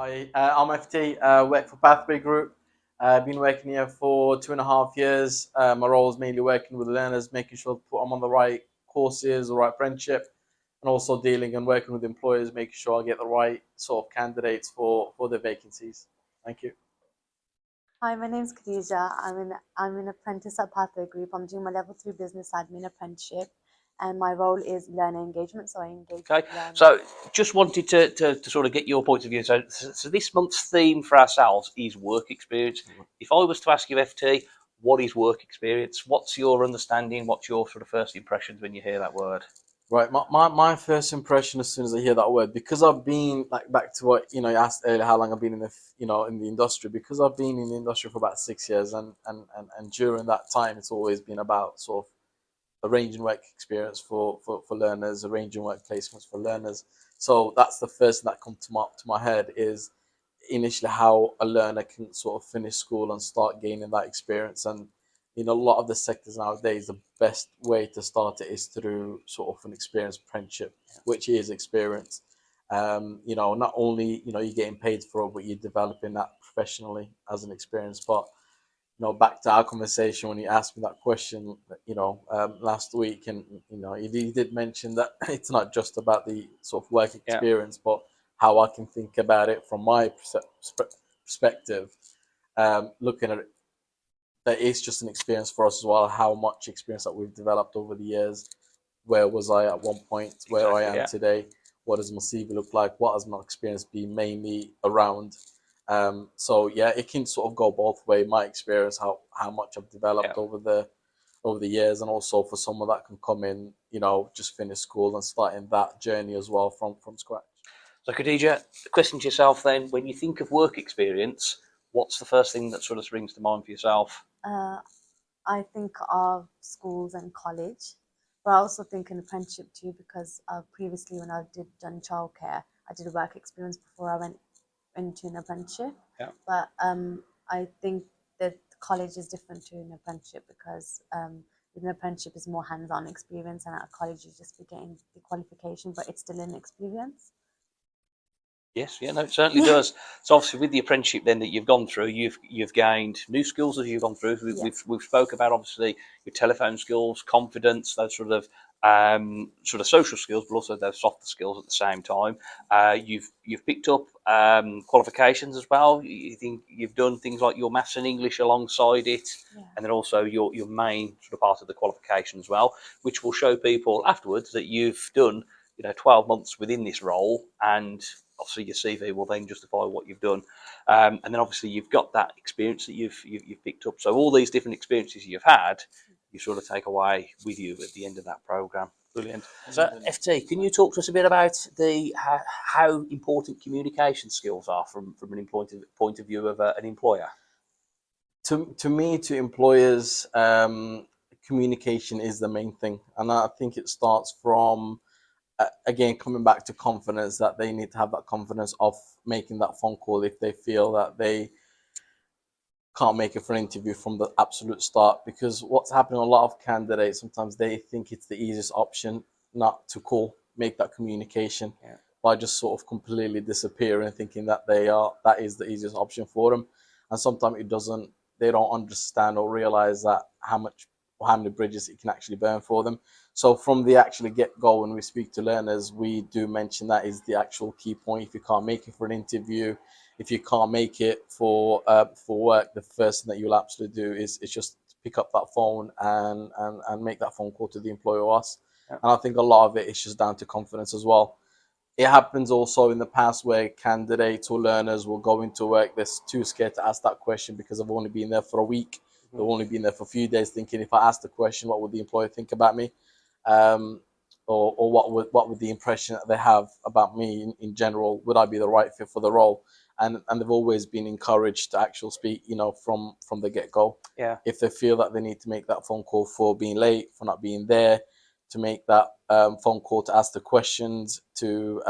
Hi, I'm FT, work for Pathway Group. I've been working here for 2.5 years. My role is mainly working with learners, making sure to put them on the right courses, the right apprenticeship, and also dealing and working with employers, making sure I get the right sort of candidates for the vacancies. Thank you. Hi, my name's Khadija. I'm an apprentice at Pathway Group. I'm doing my level 3 business admin apprenticeship, and my role is learner engagement. So I engage Okay, with learners. so just wanted to sort of get your point of view. So this month's theme for ourselves is work experience. If I was to ask you, FT, what is work experience? What's your understanding? What's your sort of first impressions when you hear that word? Right, my first impression as soon as I hear that word, because I've been like back to what you asked earlier, how long I've been in the in the industry. Because I've been in the industry for about 6 years, and during that time, it's always been about sort of arranging work experience for learners, arranging work placements for learners. So that's the first thing that comes to my head is initially how a learner can sort of finish school and start gaining that experience. And in a lot of the sectors nowadays, the best way to start it is through sort of an experience apprenticeship, which is experience. Not only you're getting paid for it, but you're developing that professionally as an experience. But back to our conversation when you asked me that question, last week, and you did mention that it's not just about the sort of work Yeah, experience, but how I can think about it from my perspective. Looking at it, that is just an experience for us as well. How much experience that we've developed over the years. Where was I at one point? Where I exactly. am Yeah, today? What does my CV look like? What has my experience been mainly around? So yeah, it can sort of go both way. My experience, how much I've developed yeah. over the years, and also for someone that can come in, just finish school and starting that journey as well from scratch. So, Khadija, the question to yourself then: when you think of work experience, what's the first thing that sort of springs to mind for yourself? Uh, I think of schools and college, but I also think an apprenticeship too because previously when I did done childcare, I did a work experience before I went into an apprenticeship. Yeah. But I think that college is different to an apprenticeship because with an apprenticeship is more hands-on experience, and at a college you just be getting the qualification, but it's still an experience. Yes, yeah, no, it certainly does. So obviously, with the apprenticeship then that you've gone through, you've gained new skills as you've gone through. Yeah. We've spoke about obviously your telephone skills, confidence, those sort of social skills, but also those softer skills at the same time. You've picked up qualifications as well. You think you've done things like your maths and English alongside it, Yeah. and then also your main sort of part of the qualification as well, which will show people afterwards that you've done 12 months within this role, and obviously your CV will then justify what you've done. And then obviously you've got that experience that you've picked up. So all these different experiences you've had, you sort of take away with you at the end of that program. Brilliant. So FT, can you talk to us a bit about the how important communication skills are from an point of view of an employer? To me, to employers, communication is the main thing, and I think it starts from again coming back to confidence, that they need to have that confidence of making that phone call if they feel that they can't make it for an interview from the absolute start. Because what's happening, a lot of candidates sometimes they think it's the easiest option not to call, make that communication, Yeah. by just sort of completely disappearing, thinking that that is the easiest option for them. And sometimes it doesn't, they don't understand or realize that how many bridges it can actually burn for them. So from the actually get go, when we speak to learners, we do mention that is the actual key point. If you can't make it for an interview, if you can't make it for work, the first thing that you'll absolutely do is just pick up that phone and make that phone call to the employer or us. Yeah. And I think a lot of it is just down to confidence as well. It happens also in the past where candidates or learners will go into work, they're too scared to ask that question because they've only been there for a week. They've only been there for a few days, thinking if I ask the question, what would the employer think about me? Um, or what would the impression that they have about me in general? Would I be the right fit for the role? And they've always been encouraged to actually speak, from the get go. Yeah. If they feel that they need to make that phone call for being late, for not being there, to make that phone call, to ask the questions, to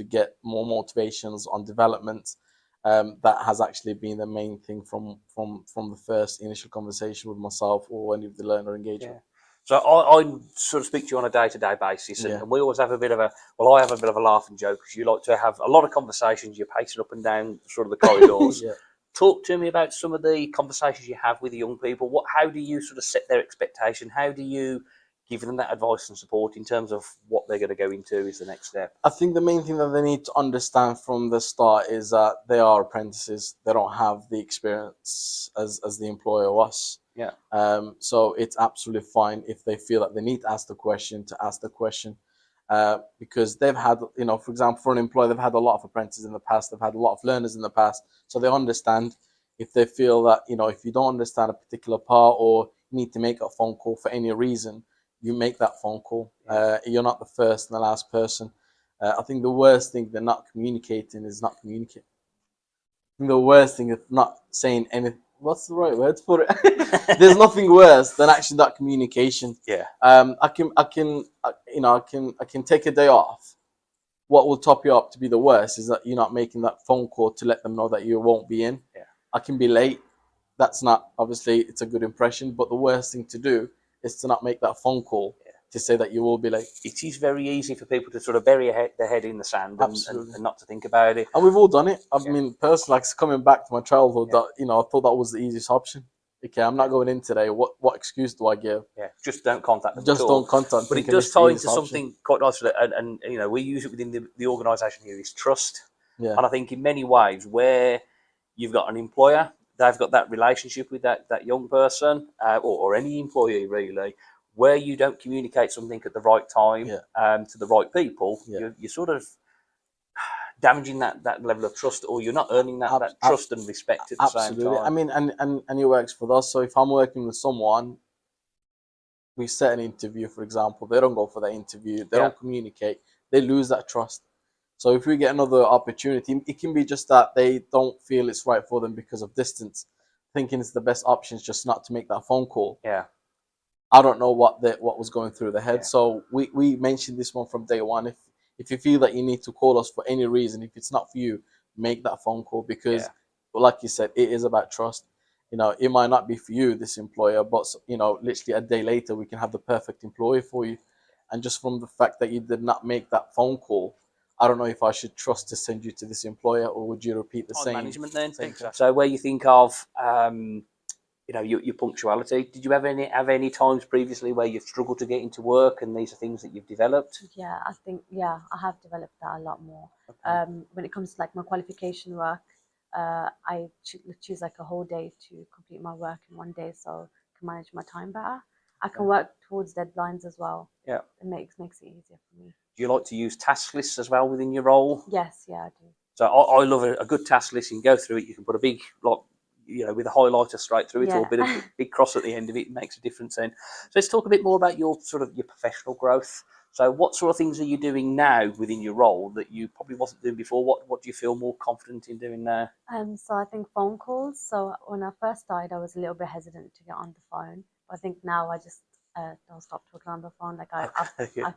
get more motivations on development. That has actually been the main thing from the first initial conversation with myself or any of the learner engagement. Yeah. So I sort of speak to you on a day-to-day basis, Yeah. and we always have a bit of a, well, I have a bit of a laugh and joke because you like to have a lot of conversations. You're pacing up and down sort of the corridors. Yeah. Talk to me about some of the conversations you have with the young people. How do you sort of set their expectation? How do you give them that advice and support in terms of what they're going to go into is the next step? I think the main thing that they need to understand from the start is that they are apprentices. They don't have the experience as the employer was. Yeah. So it's absolutely fine if they feel that they need to ask the question, because they've had, for example, for an employer, they've had a lot of apprentices in the past. They've had a lot of learners in the past, so they understand. If they feel that, if you don't understand a particular part or need to make a phone call for any reason, you make that phone call. You're not the first and the last person. I think the worst thing they're not communicating is not communicating. I think the worst thing is not saying anything. What's the right word for it? There's nothing worse than actually that communication. Yeah. I can take a day off. What will top you up to be the worst is that you're not making that phone call to let them know that you won't be in. Yeah. I can be late. That's not, obviously, it's a good impression, but the worst thing to do is to not make that phone call to say that you will be late. It is very easy for people to sort of bury their head in the sand and not to think about it. And we've all done it. I mean, personally, like coming back to my childhood, that I thought that was the easiest option. Okay, I'm not going in today. What excuse do I give? Yeah, just don't contact them. Just at all. don't contact. But it does tie into something quite nice, and we use it within the organisation here is trust. Yeah. And I think in many ways where you've got an employer, they've got that relationship with that young person or any employee really, where you don't communicate something at the right time to the right people, you're sort of damaging that level of trust, or you're not earning that trust and respect at the same time. I mean, and it works for us. So if I'm working with someone, we set an interview, for example, they don't go for that interview, they don't communicate, they lose that trust. So if we get another opportunity, it can be just that they don't feel it's right for them because of distance, thinking it's the best option is just not to make that phone call. Yeah. I don't know what was going through their head. So we mentioned this one from day one. If you feel that you need to call us for any reason, if it's not for you, make that phone call because, like you said, it is about trust. It might not be for you, this employer, but literally a day later we can have the perfect employee for you. And just from the fact that you did not make that phone call, I don't know if I should trust to send you to this employer, or would you repeat the same management then? Same so where you think of your punctuality, did you have any times previously where you've struggled to get into work, and these are things that you've developed? Yeah, I think I have developed that a lot more. Okay. When it comes to like my qualification work, I choose like a whole day to complete my work in one day, so I can manage my time better. I can work towards deadlines as well. Yeah, it makes it easier for me. Do you like to use task lists as well within your role? Yes, I do. So I love a good task list. You can go through it. You can put a big with a highlighter straight through it, or a big cross at the end of it. It makes a difference then. So let's talk a bit more about your professional growth. So what sort of things are you doing now within your role that you probably wasn't doing before? What do you feel more confident in doing now? So I think phone calls. So when I first started, I was a little bit hesitant to get on the phone. But I think now I just don't stop talking on the phone. Like I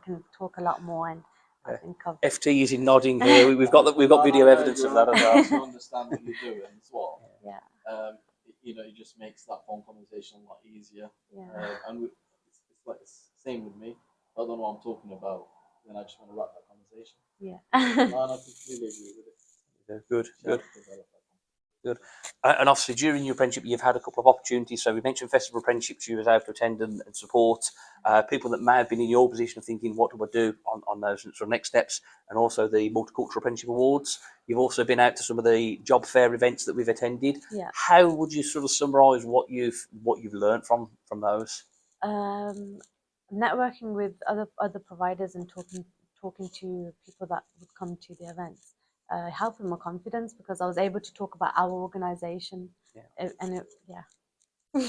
can talk a lot more, and I think FT is in nodding here. We've got video evidence of that as well. You understand what you're doing as well. Yeah. It just makes that phone conversation a lot easier. Yeah. And it's like the same with me. I don't know what I'm talking about, then I just want to wrap that conversation. Yeah. No, I completely agree with it. Good. And obviously, during your apprenticeship, you've had a couple of opportunities. So we mentioned festival apprenticeships you were able to attend and support people that may have been in your position of thinking, what do I do on those sort of next steps? And also the Multicultural Apprenticeship Awards. You've also been out to some of the job fair events that we've attended. Yeah. How would you sort of summarise what you've learned from those? Networking with other providers and talking to people that would come to the events. Helped with my confidence because I was able to talk about our organisation.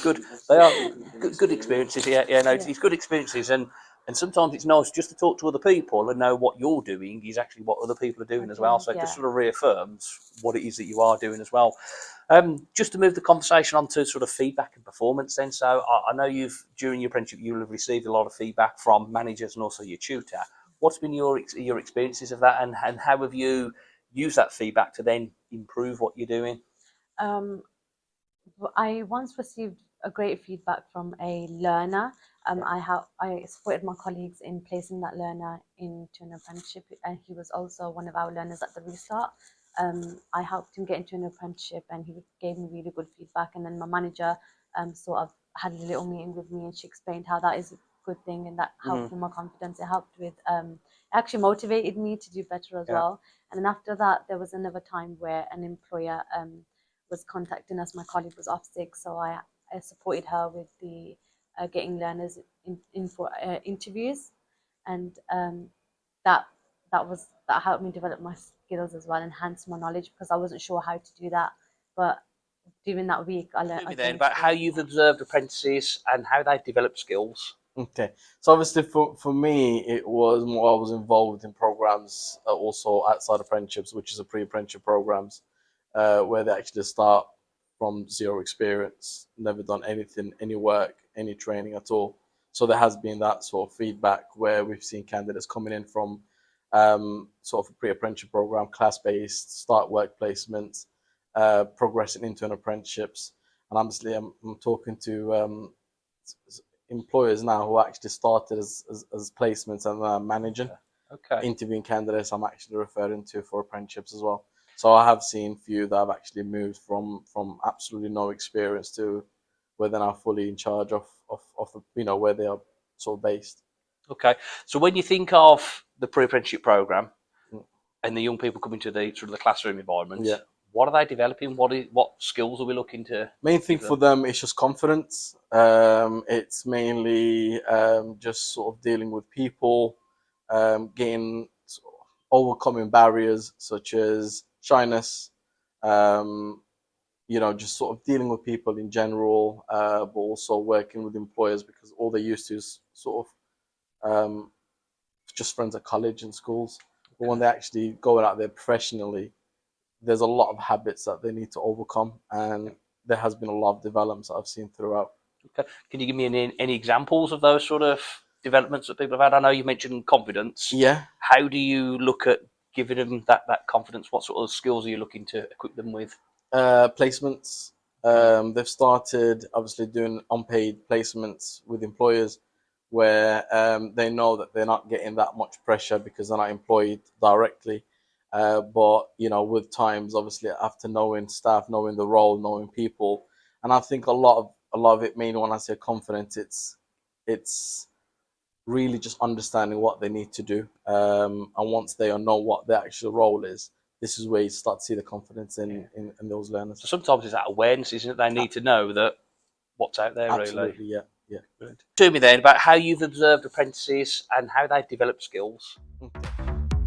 Good. They are good experiences. It's good experiences, and sometimes it's nice just to talk to other people and know what you're doing is actually what other people are doing as well. So it just sort of reaffirms what it is that you are doing as well. Just to move the conversation on to sort of feedback and performance then. So I know during your apprenticeship, you'll have received a lot of feedback from managers and also your tutor. What's been your experiences of that, and how have you used that feedback to then improve what you're doing? I once received a great feedback from a learner. I supported my colleagues in placing that learner into an apprenticeship, and he was also one of our learners at the restart. I helped him get into an apprenticeship, and he gave me really good feedback. And then my manager sort of had a little meeting with me, and she explained how that is a good thing, and that helped with my confidence. It helped with actually motivated me to do better as well. And then after that, there was another time where an employer was contacting us. My colleague was off sick, so I supported her with the getting learners in for interviews, and that that helped me develop my skills as well, enhance my knowledge, because I wasn't sure how to do that. But during that week, I learned. Tell me then about how you've observed apprentices and how they've developed skills. Okay, so obviously for me, it was more I was involved in programs also outside apprenticeships, which is a pre-apprenticeship programs, where they actually start from zero experience, never done anything, any work, any training at all. So there has been that sort of feedback where we've seen candidates coming in from sort of a pre-apprenticeship program, class-based, start work placements, progressing into an apprenticeships, and obviously I'm talking to employers now who actually started as placements and managing. Okay. Interviewing candidates I'm actually referring to for apprenticeships as well. So I have seen few that have actually moved from absolutely no experience to where they're now fully in charge of where they are sort of based. Okay. So when you think of the pre-apprenticeship program Mm. and the young people coming to the sort of the classroom environment, Yeah. what are they developing? What skills are we looking to? Main thing give for them is just confidence. It's mainly just sort of dealing with people, getting overcoming barriers such as shyness, just sort of dealing with people in general, but also working with employers because all they're used to is sort of just friends at college and schools. But when they're actually going out there professionally, there's a lot of habits that they need to overcome, and there has been a lot of developments that I've seen throughout. Okay. Can you give me any examples of those sort of developments that people have had? I know you mentioned confidence. Yeah, How do you look at giving them that confidence? What sort of skills are you looking to equip them with? placements. They've started obviously doing unpaid placements with employers where they know that they're not getting that much pressure because they're not employed directly. But with times, obviously, after knowing staff, knowing the role, knowing people, and I think a lot of it, mainly when I say confidence, it's really just understanding what they need to do. And once they know what their actual role is, this is where you start to see the confidence in those learners. So sometimes it's that awareness, isn't it? They need to know that what's out there, really. Absolutely, yeah, yeah. Brilliant. Tell me then about how you've observed apprentices and how they've developed skills. Okay.